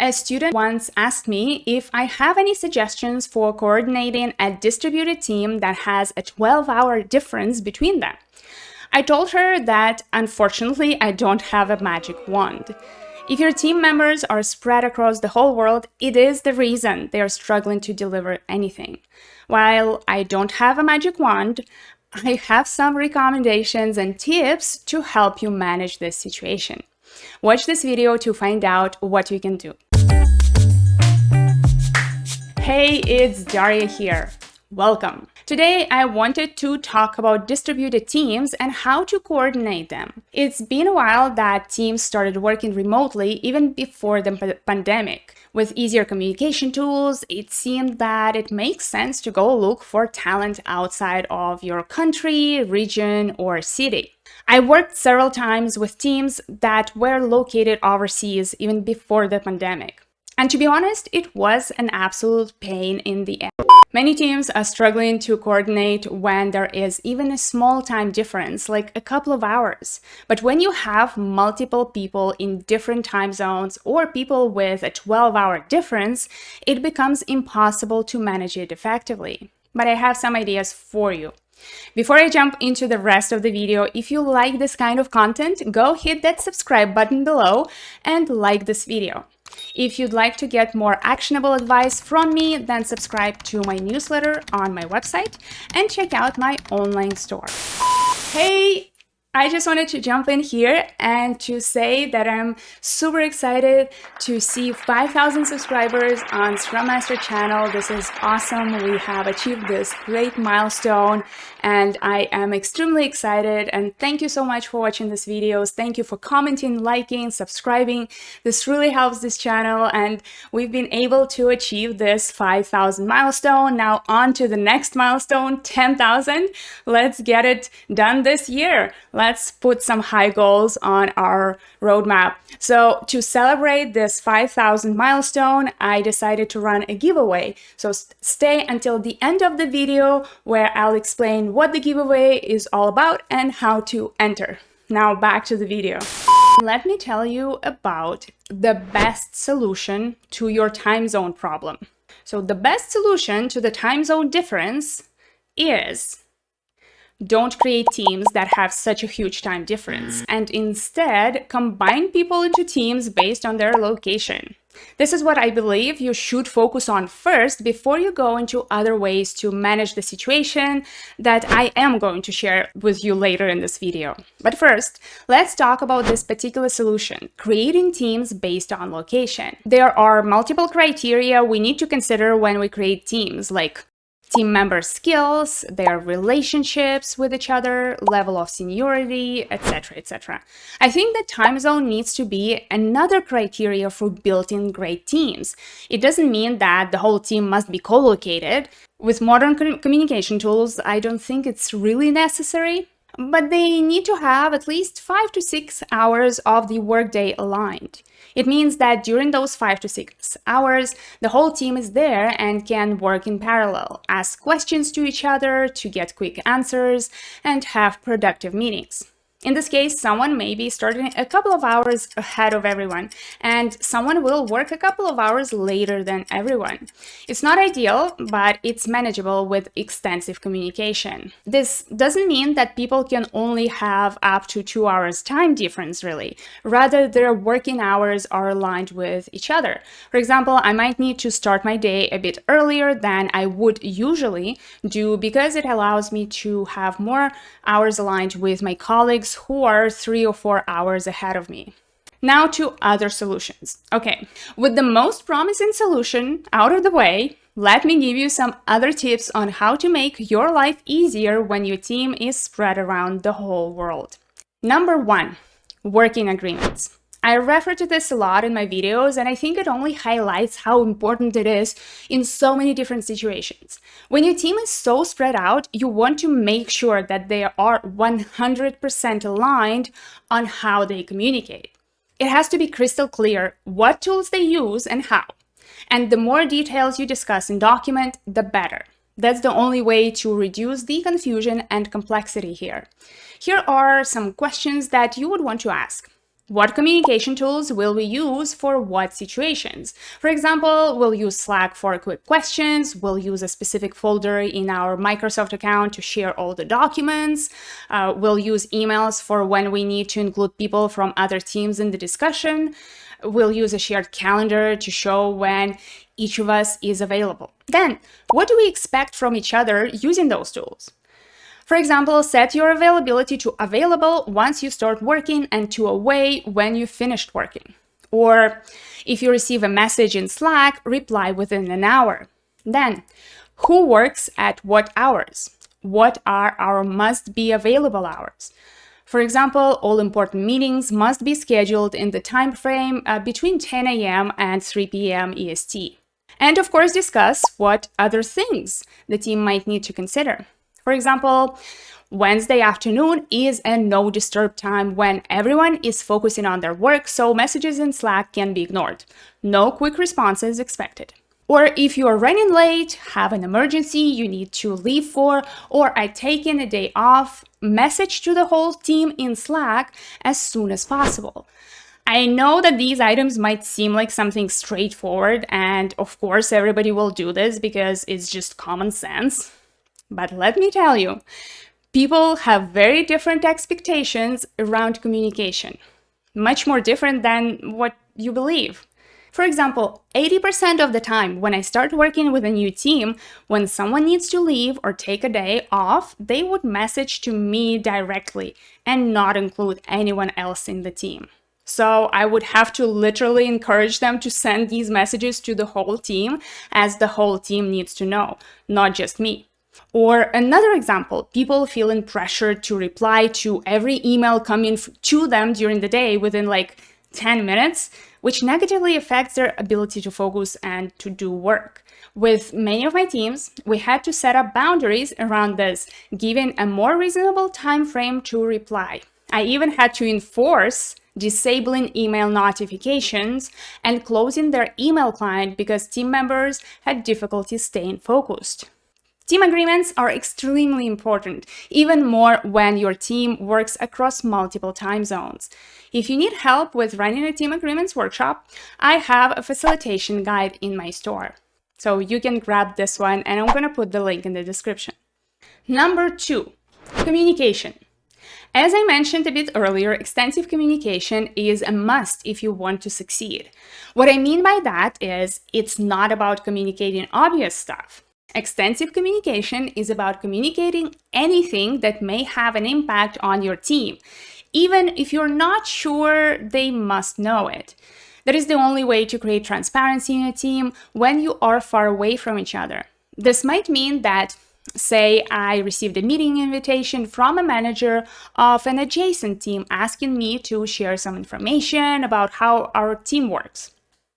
A student once asked me if I have any suggestions for coordinating a distributed team that has a 12-hour difference between them. I told her that, unfortunately, I don't have a magic wand. If your team members are spread across the whole world, it is the reason they are struggling to deliver anything. While I don't have a magic wand, I have some recommendations and tips to help you manage this situation. Watch this video to find out what you can do. Hey, it's Daria here. Welcome. Today, I wanted to talk about distributed teams and how to coordinate them. It's been a while that teams started working remotely even before the pandemic. With easier communication tools, it seemed that it makes sense to go look for talent outside of your country, region, or city. I worked several times with teams that were located overseas even before the pandemic. And to be honest, it was an absolute pain in the ass. Many teams are struggling to coordinate when there is even a small time difference, like a couple of hours. But when you have multiple people in different time zones or people with a 12-hour difference, it becomes impossible to manage it effectively. But I have some ideas for you. Before I jump into the rest of the video, if you like this kind of content, go hit that subscribe button below and like this video. If you'd like to get more actionable advice from me, then subscribe to my newsletter on my website and check out my online store. Hey! I just wanted to jump in here and to say that I'm super excited to see 5,000 subscribers on Scrum Master channel. This is awesome. We have achieved this great milestone and I am extremely excited, and thank you so much for watching these videos. Thank you for commenting, liking, subscribing. This really helps this channel, and we've been able to achieve this 5,000 milestone. Now on to the next milestone, 10,000. Let's get it done this year. Let's put some high goals on our roadmap. So to celebrate this 5,000 milestone, I decided to run a giveaway. So stay until the end of the video where I'll explain what the giveaway is all about and how to enter. Now back to the video. Let me tell you about the best solution to your time zone problem. So the best solution to the time zone difference is don't create teams that have such a huge time difference, and instead combine people into teams based on their location. This is what I believe you should focus on first before you go into other ways to manage the situation that I am going to share with you later in this video. But first, let's talk about this particular solution, creating teams based on location. There are multiple criteria we need to consider when we create teams, like team member skills, their relationships with each other, level of seniority, etc., etc. I think that time zone needs to be another criteria for building great teams. It doesn't mean that the whole team must be co-located. With modern communication tools, I don't think it's really necessary, but they need to have at least 5 to 6 hours of the workday aligned. It means that during those 5 to 6 hours, the whole team is there and can work in parallel, ask questions to each other to get quick answers, and have productive meetings. In this case, someone may be starting a couple of hours ahead of everyone, and someone will work a couple of hours later than everyone. It's not ideal, but it's manageable with extensive communication. This doesn't mean that people can only have up to 2 hours time difference, really. Rather, their working hours are aligned with each other. For example, I might need to start my day a bit earlier than I would usually do because it allows me to have more hours aligned with my colleagues who are 3 or 4 hours ahead of me. Now to other solutions. Okay, with the most promising solution out of the way, let me give you some other tips on how to make your life easier when your team is spread around the whole world. Number 1, working agreements. I refer to this a lot in my videos, and I think it only highlights how important it is in so many different situations. When your team is so spread out, you want to make sure that they are 100% aligned on how they communicate. It has to be crystal clear what tools they use and how. And the more details you discuss in document, the better. That's the only way to reduce the confusion and complexity here. Here are some questions that you would want to ask. What communication tools will we use for what situations? For example, we'll use Slack for quick questions. We'll use a specific folder in our Microsoft account to share all the documents. We'll use emails for when we need to include people from other teams in the discussion. We'll use a shared calendar to show when each of us is available. Then, what do we expect from each other using those tools? For example, set your availability to available once you start working and to away when you finished working. Or if you receive a message in Slack, reply within an hour. Then, who works at what hours? What are our must be available hours? For example, all important meetings must be scheduled in the time frame between 10 a.m. and 3 p.m. EST. And of course, discuss what other things the team might need to consider. For example, Wednesday afternoon is a no disturb time when everyone is focusing on their work, so messages in Slack can be ignored. No quick responses expected. Or if you are running late, have an emergency you need to leave for, or are taking a day off, message to the whole team in Slack as soon as possible. I know that these items might seem like something straightforward, and of course everybody will do this because it's just common sense. But let me tell you, people have very different expectations around communication, much more different than what you believe. For example, 80% of the time when I start working with a new team, when someone needs to leave or take a day off, they would message to me directly and not include anyone else in the team. So I would have to literally encourage them to send these messages to the whole team, as the whole team needs to know, not just me. Or another example, people feeling pressured to reply to every email coming to them during the day within like 10 minutes, which negatively affects their ability to focus and to do work. With many of my teams, we had to set up boundaries around this, giving a more reasonable time frame to reply. I even had to enforce disabling email notifications and closing their email client because team members had difficulty staying focused. Team agreements are extremely important, even more when your team works across multiple time zones. If you need help with running a team agreements workshop, I have a facilitation guide in my store. So you can grab this one, and I'm going to put the link in the description. Number 2, communication. As I mentioned a bit earlier, extensive communication is a must if you want to succeed. What I mean by that is it's not about communicating obvious stuff. Extensive communication is about communicating anything that may have an impact on your team, even if you're not sure they must know it. That is the only way to create transparency in a team when you are far away from each other. This might mean that, say, I received a meeting invitation from a manager of an adjacent team asking me to share some information about how our team works.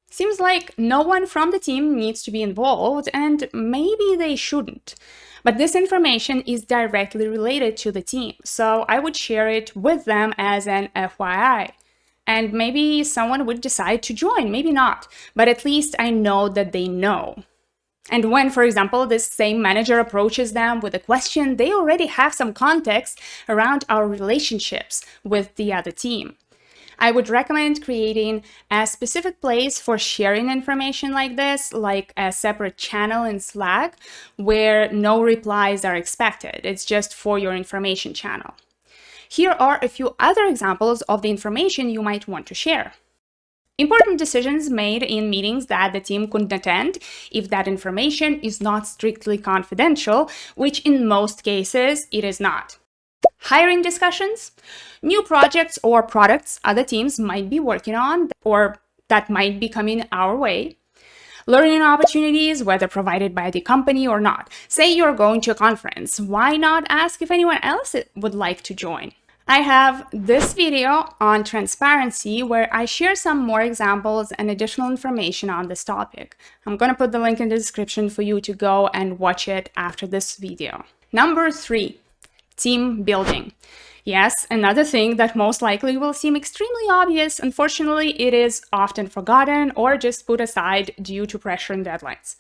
Seems like no one from the team needs to be involved, and maybe they shouldn't. But this information is directly related to the team, so I would share it with them as an FYI. And maybe someone would decide to join, maybe not, but at least I know that they know. And when, for example, this same manager approaches them with a question, they already have some context around our relationships with the other team. I would recommend creating a specific place for sharing information like this, like a separate channel in Slack where no replies are expected. It's just for your information channel. Here are a few other examples of the information you might want to share. Important decisions made in meetings that the team couldn't attend if that information is not strictly confidential, which in most cases it is not. Hiring discussions, new projects or products other teams might be working on or that might be coming our way. Learning opportunities, whether provided by the company or not. Say you're going to a conference, why not ask if anyone else would like to join? I have this video on transparency where I share some more examples and additional information on this topic. I'm going to put the link in the description for you to go and watch it after this video. Number 3. Team building. Yes, another thing that most likely will seem extremely obvious. Unfortunately, it is often forgotten or just put aside due to pressure and deadlines.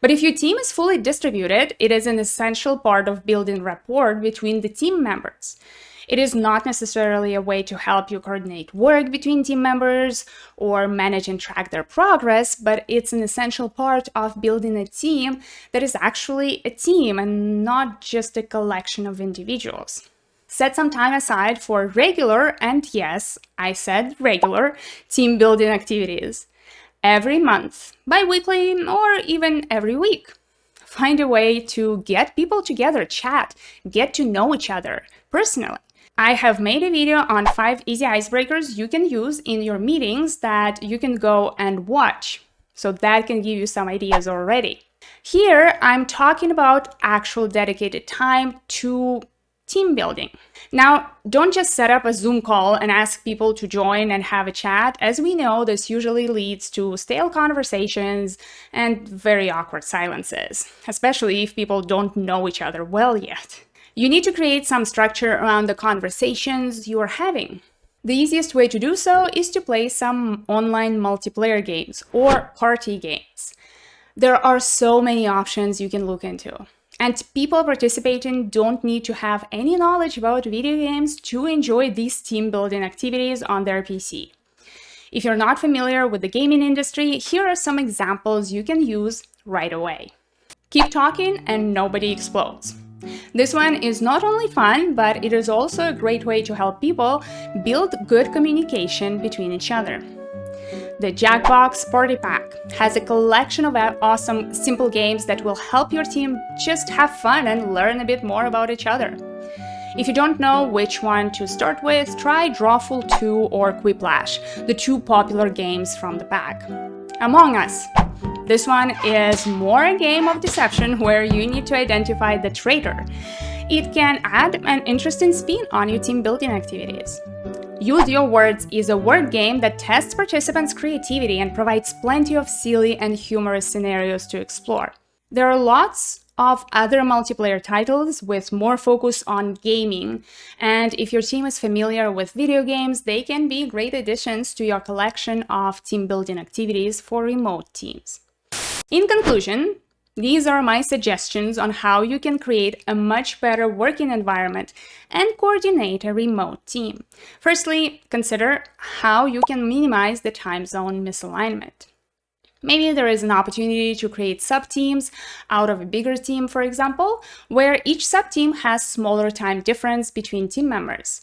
But if your team is fully distributed, it is an essential part of building rapport between the team members. It is not necessarily a way to help you coordinate work between team members or manage and track their progress, but it's an essential part of building a team that is actually a team and not just a collection of individuals. Set some time aside for regular, and yes, I said regular, team building activities. Every month, bi-weekly, or even every week. Find a way to get people together, chat, get to know each other personally. I have made a video on 5 easy icebreakers you can use in your meetings that you can go and watch. So that can give you some ideas already. Here, I'm talking about actual dedicated time to team building. Now, don't just set up a Zoom call and ask people to join and have a chat. As we know, this usually leads to stale conversations and very awkward silences, especially if people don't know each other well yet. You need to create some structure around the conversations you are having. The easiest way to do so is to play some online multiplayer games or party games. There are so many options you can look into. And people participating don't need to have any knowledge about video games to enjoy these team building activities on their PC. If you're not familiar with the gaming industry, here are some examples you can use right away. Keep talking and nobody explodes. This one is not only fun, but it is also a great way to help people build good communication between each other. The Jackbox Party Pack has a collection of awesome, simple games that will help your team just have fun and learn a bit more about each other. If you don't know which one to start with, try Drawful 2 or Quiplash, the 2 popular games from the pack. Among Us. This one is more a game of deception where you need to identify the traitor. It can add an interesting spin on your team building activities. Use Your Words is a word game that tests participants' creativity and provides plenty of silly and humorous scenarios to explore. There are lots of other multiplayer titles with more focus on gaming, and if your team is familiar with video games, they can be great additions to your collection of team building activities for remote teams. In conclusion, these are my suggestions on how you can create a much better working environment and coordinate a remote team. Firstly, consider how you can minimize the time zone misalignment. Maybe there is an opportunity to create sub-teams out of a bigger team, for example, where each sub-team has smaller time difference between team members.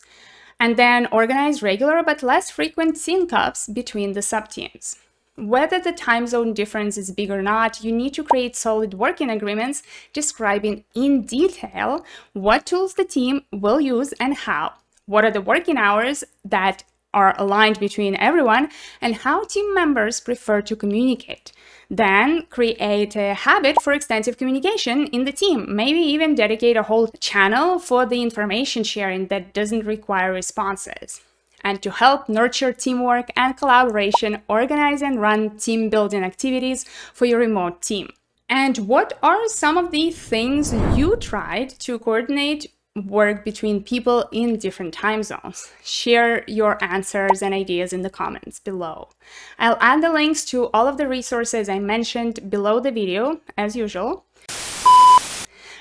And then organize regular but less frequent sync-ups between the sub-teams. Whether the time zone difference is big or not, you need to create solid working agreements describing in detail what tools the team will use and how, what are the working hours that are aligned between everyone, and how team members prefer to communicate. Then create a habit for extensive communication in the team. Maybe even dedicate a whole channel for the information sharing that doesn't require responses. And to help nurture teamwork and collaboration, organize and run team building activities for your remote team. And what are some of the things you tried to coordinate work between people in different time zones? Share your answers and ideas in the comments below. I'll add the links to all of the resources I mentioned below the video, as usual.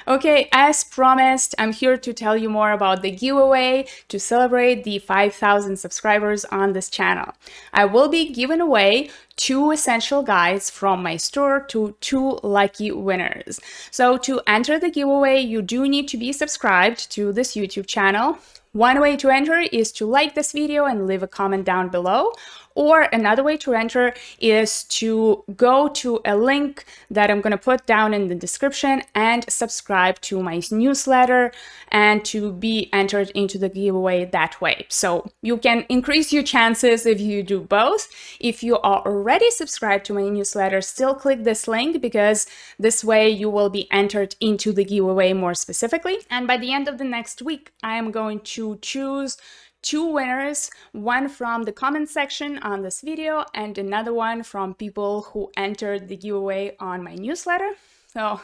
Okay, as promised, I'm here to tell you more about the giveaway to celebrate the 5,000 subscribers on this channel. I will be giving away 2 essential guides from my store to 2 lucky winners. So to enter the giveaway, you do need to be subscribed to this YouTube channel. One way to enter is to like this video and leave a comment down below. Or another way to enter is to go to a link that I'm going to put down in the description and subscribe to my newsletter and to be entered into the giveaway that way. So you can increase your chances if you do both. If you are already subscribed to my newsletter, still click this link because this way you will be entered into the giveaway more specifically. And by the end of the next week, I am going to choose 2 winners, one from the comment section on this video and another one from people who entered the giveaway on my newsletter. So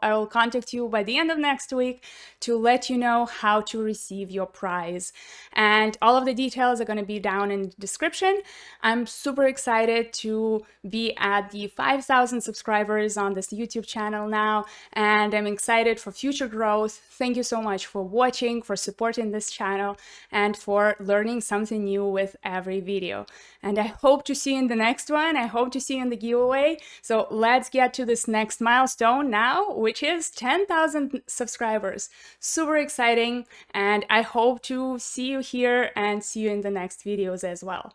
I will contact you by the end of next week to let you know how to receive your prize. And all of the details are going to be down in the description. I'm super excited to be at the 5,000 subscribers on this YouTube channel now, and I'm excited for future growth. Thank you so much for watching, for supporting this channel, and for learning something new with every video. And I hope to see you in the next one. I hope to see you in the giveaway. So let's get to this next milestone now, which is 10,000 subscribers. Super exciting, and I hope to see you here and see you in the next videos as well.